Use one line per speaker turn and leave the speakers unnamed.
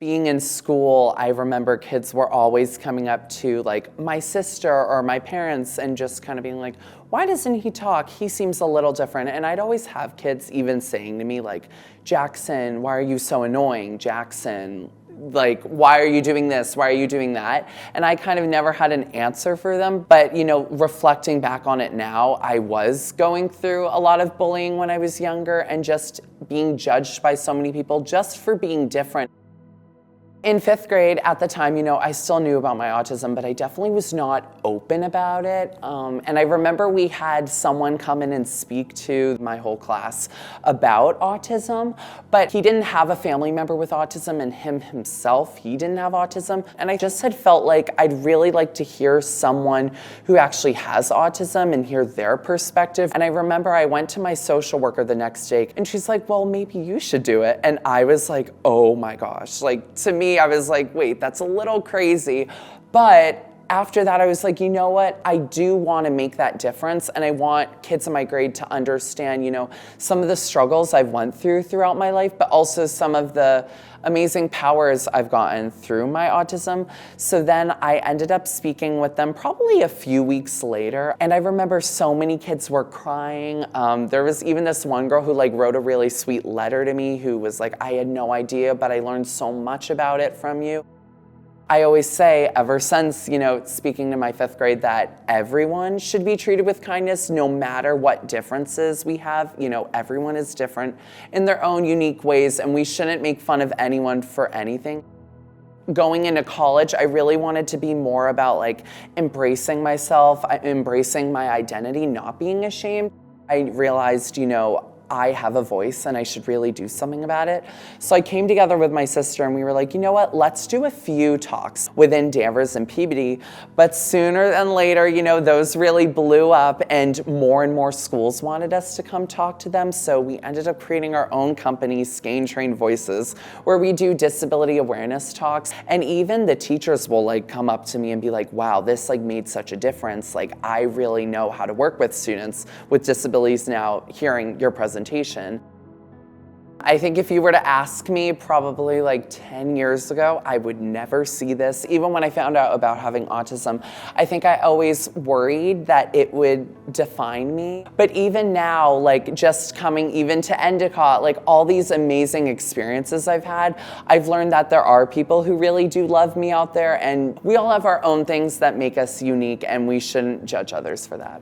Being in school, I remember kids were always coming up to like my sister or my parents and just kind of being like, why doesn't he talk? He seems a little different. And I'd always have kids even saying to me like, Jackson, why are you so annoying? Jackson, like, why are you doing this? Why are you doing that? And I kind of never had an answer for them. But, you know, reflecting back on it now, I was going through a lot of bullying when I was younger and just being judged by so many people just for being different. In 5th grade, at the time, you know, I still knew about my autism, but I definitely was not open about it. And I remember we had someone come in and speak to my whole class about autism, but he didn't have a family member with autism, and himself, he didn't have autism. And I just had felt like I'd really like to hear someone who actually has autism and hear their perspective. And I remember I went to my social worker the next day, and she's like, well, maybe you should do it. And I was like, oh my gosh, like, to me, I was like, wait, that's a little crazy. But after that, I was like, you know what? I do want to make that difference. And I want kids in my grade to understand, you know, some of the struggles I've went through throughout my life, but also some of the amazing powers I've gotten through my autism. So then I ended up speaking with them probably a few weeks later. And I remember so many kids were crying. There was even this one girl who like wrote a really sweet letter to me who was like, I had no idea, but I learned so much about it from you. I always say, ever since, you know, speaking to my 5th grade, that everyone should be treated with kindness, no matter what differences we have. You know, everyone is different in their own unique ways, and we shouldn't make fun of anyone for anything. Going into college, I really wanted to be more about like embracing myself, embracing my identity, not being ashamed. I realized, you know, I have a voice and I should really do something about it. So I came together with my sister and we were like, you know what, let's do a few talks within Danvers and Peabody. But sooner than later, you know, those really blew up and more schools wanted us to come talk to them. So we ended up creating our own company, Skane Train Voices, where we do disability awareness talks. And even the teachers will like come up to me and be like, wow, this like made such a difference. Like, I really know how to work with students with disabilities now, hearing your presentation. I think if you were to ask me probably like 10 years ago, I would never see this. Even when I found out about having autism, I think I always worried that it would define me. But even now, like just coming even to Endicott, like all these amazing experiences I've had, I've learned that there are people who really do love me out there, and we all have our own things that make us unique, and we shouldn't judge others for that.